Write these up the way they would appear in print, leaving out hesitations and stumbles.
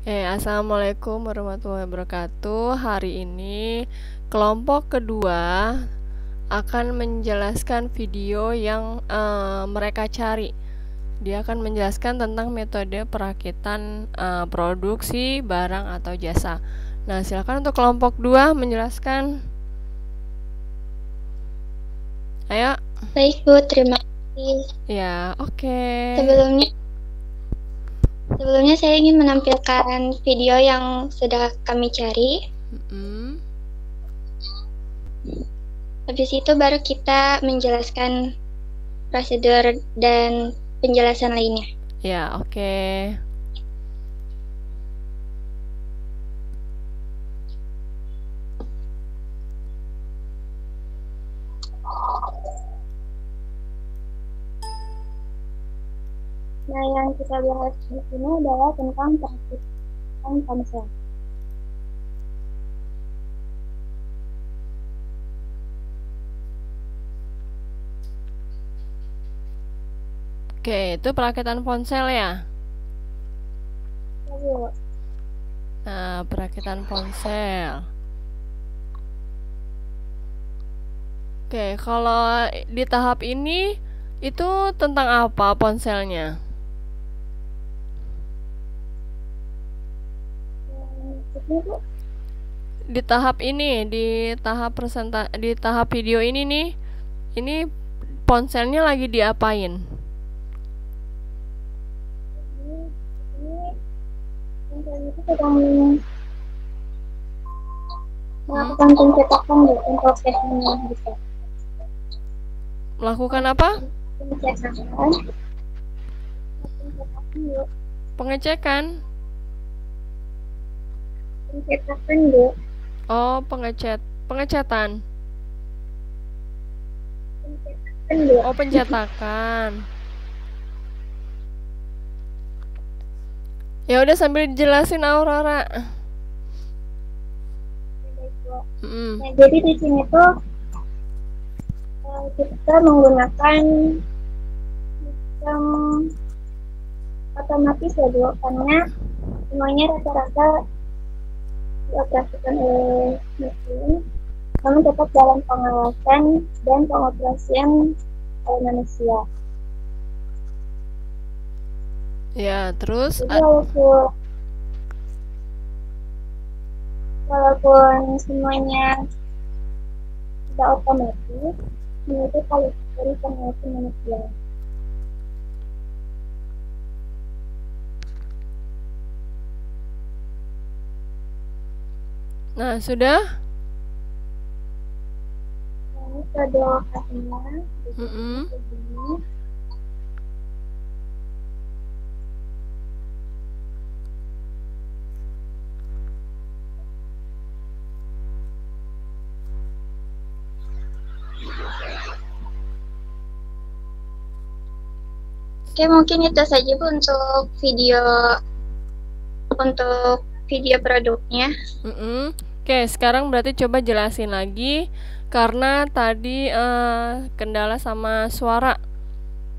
Assalamualaikum warahmatullahi wabarakatuh. Hari ini kelompok kedua akan menjelaskan video yang mereka cari. Dia akan menjelaskan tentang metode perakitan produksi barang atau jasa. Nah, silakan untuk kelompok 2 menjelaskan. Ayo. Baik Bu, terima kasih. Ya, oke. Sebelumnya saya ingin menampilkan video yang sudah kami cari. Habis itu baru kita menjelaskan prosedur dan penjelasan lainnya. Ya, oke. Nah, yang kita bahas di sini adalah tentang perakitan ponsel. Oke, itu perakitan ponsel ya? Ya, Nah, perakitan ponsel. Oke, kalau di tahap ini itu tentang apa ponselnya? Di tahap ini, di tahap video ini nih, ini ponselnya lagi diapain? Ponselnya itu sedang melakukan pencetakan untuk prosesnya gitu. Melakukan apa? Pengecekan. Pengecekan. Bu. Oh, pengecetan. Oh, pencetakan. Ya udah, sambil dijelasin Aurora. Nah, jadi di sini tuh kita menggunakan sistem otomatis ya Bu, karena semuanya rata-rata dioperasikan oleh mesin, namun tetap dalam pengawasan dan pengoperasian oleh manusia. Ya, terus jadi walaupun semuanya tidak otomatis, itu kalau dari pengawasan manusia. Nah, sudah? Ini kedokatnya begini. Oke, mungkin itu saja Bu untuk video produknya. Oke, sekarang berarti coba jelasin lagi karena tadi kendala sama suara.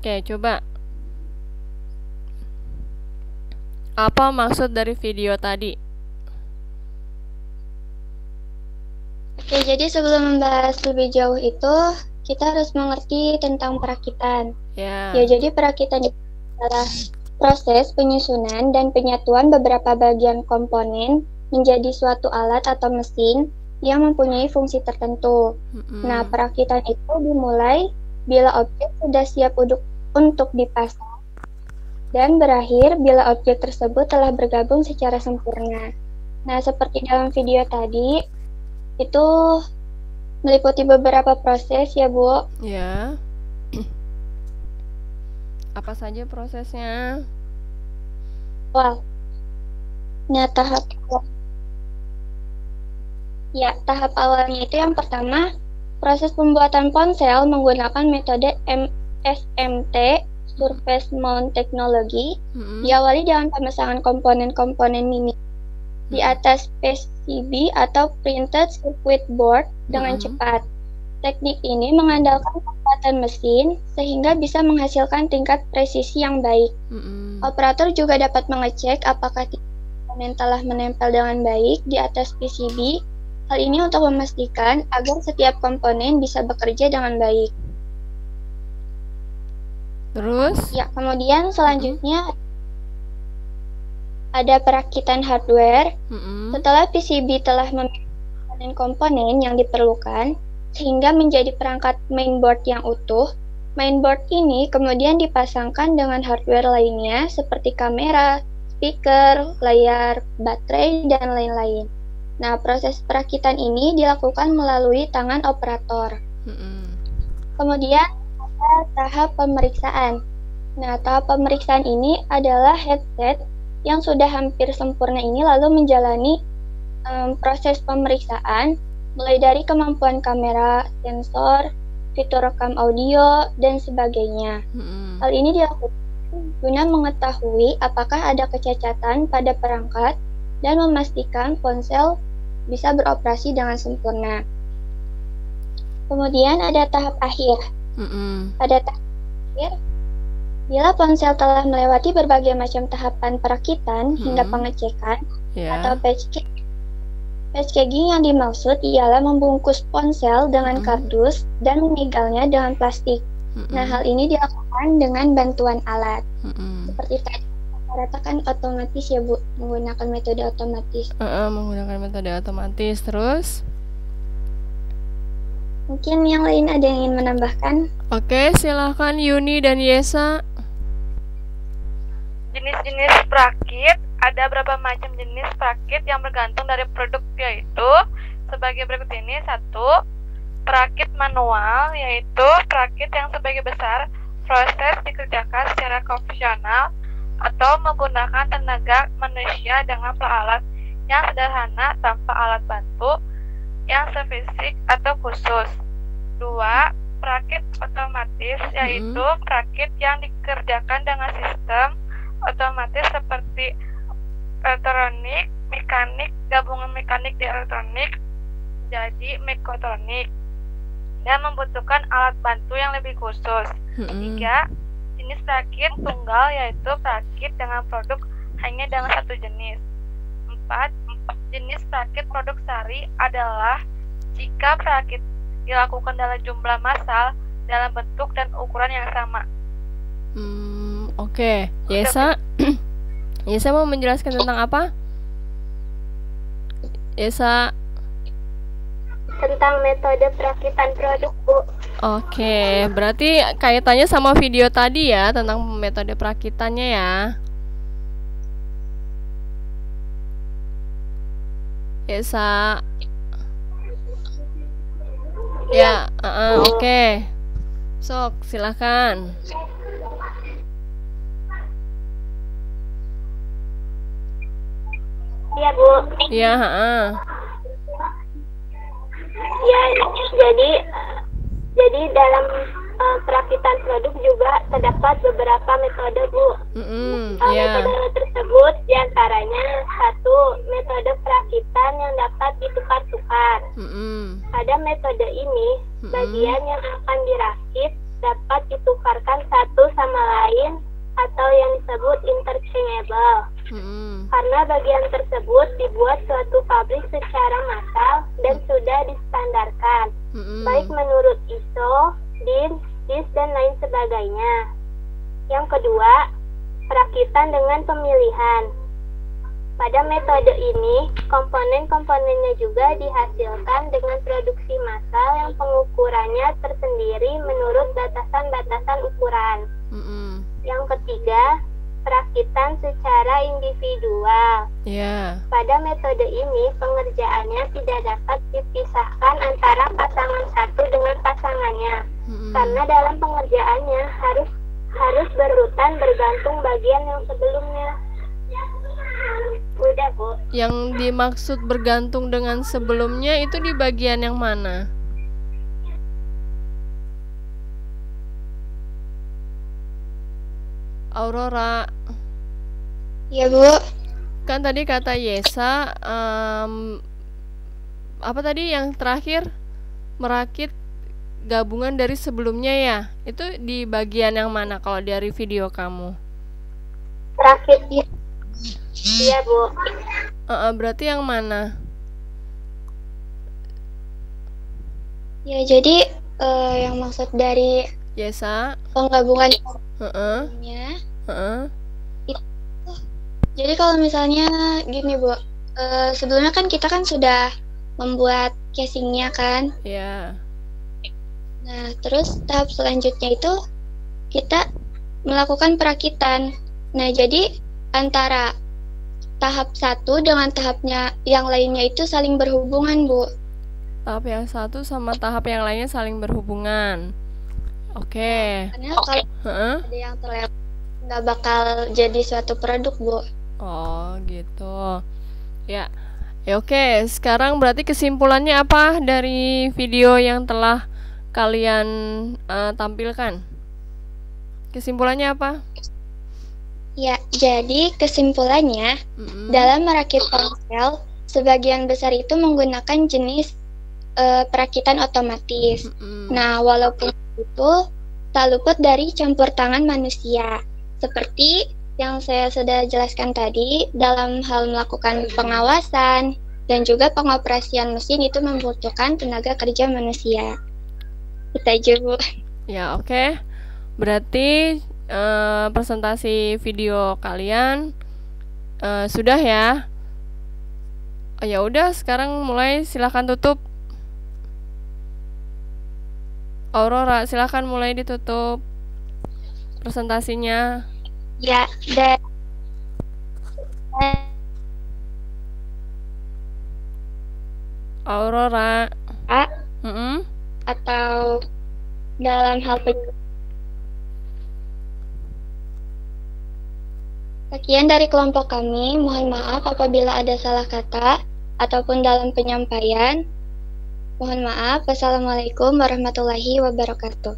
Oke, coba. Apa maksud dari video tadi? Oke, jadi sebelum membahas lebih jauh itu, kita harus mengerti tentang perakitan. Ya, jadi perakitan itu adalah proses penyusunan dan penyatuan beberapa bagian komponen menjadi suatu alat atau mesin yang mempunyai fungsi tertentu. Nah, perakitan itu dimulai bila objek sudah siap untuk dipasang dan berakhir bila objek tersebut telah bergabung secara sempurna. Nah, seperti dalam video tadi, itu meliputi beberapa proses ya Bu. Ya. Apa saja prosesnya? Wow. Nah, tahap awalnya itu yang pertama, proses pembuatan ponsel menggunakan metode SMT, Surface Mount Technology, diawali dengan pemasangan komponen-komponen mini di atas PCB atau Printed Circuit Board dengan cepat. Teknik ini mengandalkan kekuatan mesin sehingga bisa menghasilkan tingkat presisi yang baik. Operator juga dapat mengecek apakah komponen telah menempel dengan baik di atas PCB. Hal ini untuk memastikan agar setiap komponen bisa bekerja dengan baik. Terus? Ya, kemudian selanjutnya ada perakitan hardware. Setelah PCB telah memiliki komponen yang diperlukan, sehingga menjadi perangkat mainboard yang utuh, mainboard ini kemudian dipasangkan dengan hardware lainnya seperti kamera, speaker, layar, baterai, dan lain-lain. Nah, proses perakitan ini dilakukan melalui tangan operator. Kemudian ada tahap pemeriksaan. Nah, tahap pemeriksaan ini adalah headset yang sudah hampir sempurna ini lalu menjalani proses pemeriksaan mulai dari kemampuan kamera, sensor, fitur rekam audio, dan sebagainya. Hal ini dilakukan guna mengetahui apakah ada kecacatan pada perangkat dan memastikan ponsel bisa beroperasi dengan sempurna. Kemudian ada tahap akhir. Pada tahap akhir, bila ponsel telah melewati berbagai macam tahapan perakitan hingga pengecekan atau packaging yang dimaksud ialah membungkus ponsel dengan kardus dan menyegalnya dengan plastik. Nah, hal ini dilakukan dengan bantuan alat. Seperti tadi, rata-rata kan otomatis ya Bu, menggunakan metode otomatis. Menggunakan metode otomatis. Terus? Mungkin yang lain ada yang ingin menambahkan? Oke, silahkan Yuni dan Yesa. Jenis-jenis perakit, ada berapa macam jenis perakit yang bergantung dari produk, yaitu sebagai berikut ini. 1. Perakit manual, yaitu perakit yang sebagai besar proses dikerjakan secara konvensional atau menggunakan tenaga manusia dengan alat yang sederhana tanpa alat bantu yang spesifik atau khusus. 2. Perakit otomatis, yaitu perakit yang dikerjakan dengan sistem otomatis seperti elektronik, mekanik, gabungan mekanik di elektronik, jadi mechatronik, dan membutuhkan alat bantu yang lebih khusus. 3. Jenis perakit tunggal, yaitu perakit dengan produk hanya dengan satu jenis. 4. Jenis perakit produk sari adalah jika perakit dilakukan dalam jumlah massal dalam bentuk dan ukuran yang sama. Oke. Yesa, Yesa mau menjelaskan tentang apa? Yesa. Tentang metode perakitan produk, Bu. Oke, berarti kaitannya sama video tadi ya, tentang metode perakitannya ya. Yesa. Ya, oke. Sok, silakan. Iya, Bu. Iya, Ya, jadi dalam perakitan produk juga terdapat beberapa metode, Bu. Metode tersebut diantaranya 1. Metode perakitan yang dapat ditukar-tukar. Pada metode ini, bagian yang akan dirakit dapat ditukarkan satu sama lain atau yang disebut interchangeable. Karena bagian tersebut dibuat suatu pabrik secara massal dan sudah distandarkan, baik menurut ISO, DIN, DIS, dan lain sebagainya. Yang kedua, perakitan dengan pemilihan. Pada metode ini, komponen-komponennya juga dihasilkan dengan produksi massal yang pengukurannya tersendiri menurut batasan-batasan ukuran. Yang ketiga, perakitan secara individual. Pada metode ini, pengerjaannya tidak dapat dipisahkan antara pasangan satu dengan pasangannya, karena dalam pengerjaannya harus berurutan bergantung bagian yang sebelumnya. Udah, Bu. Yang dimaksud bergantung dengan sebelumnya itu di bagian yang mana? Aurora. Ya, Bu. Kan tadi kata Yesa, apa tadi yang terakhir? Merakit gabungan dari sebelumnya ya? Itu di bagian yang mana kalau dari video kamu? Perakit Iya, Bu. Berarti yang mana? Ya, jadi yang maksud dari Yesa penggabungan itu, jadi kalau misalnya gini, Bu, sebelumnya kan kita kan sudah membuat casingnya kan. Iya. Nah, terus tahap selanjutnya itu kita melakukan perakitan. Nah, jadi antara tahap satu dengan tahapnya yang lainnya itu saling berhubungan, Bu. Tahap yang satu sama tahap yang lainnya saling berhubungan. Oke. Karena kalau ada yang terlewat, nggak bakal jadi suatu produk, Bu. Oh, gitu. Ya. Oke. Sekarang berarti kesimpulannya apa dari video yang telah kalian tampilkan? Kesimpulannya apa? Ya, jadi kesimpulannya dalam merakit ponsel, sebagian besar itu menggunakan jenis perakitan otomatis. Nah, walaupun itu tak luput dari campur tangan manusia. Seperti yang saya sudah jelaskan tadi, dalam hal melakukan pengawasan dan juga pengoperasian mesin itu membutuhkan tenaga kerja manusia. Itu aja, Bu. Ya, oke. Berarti presentasi video kalian sudah ya. Ya udah, sekarang mulai, silahkan tutup. Aurora, silahkan mulai ditutup presentasinya. Ya, dan Aurora. Atau dalam hal Sekian dari kelompok kami, mohon maaf apabila ada salah kata ataupun dalam penyampaian. Mohon maaf. Wassalamualaikum warahmatullahi wabarakatuh.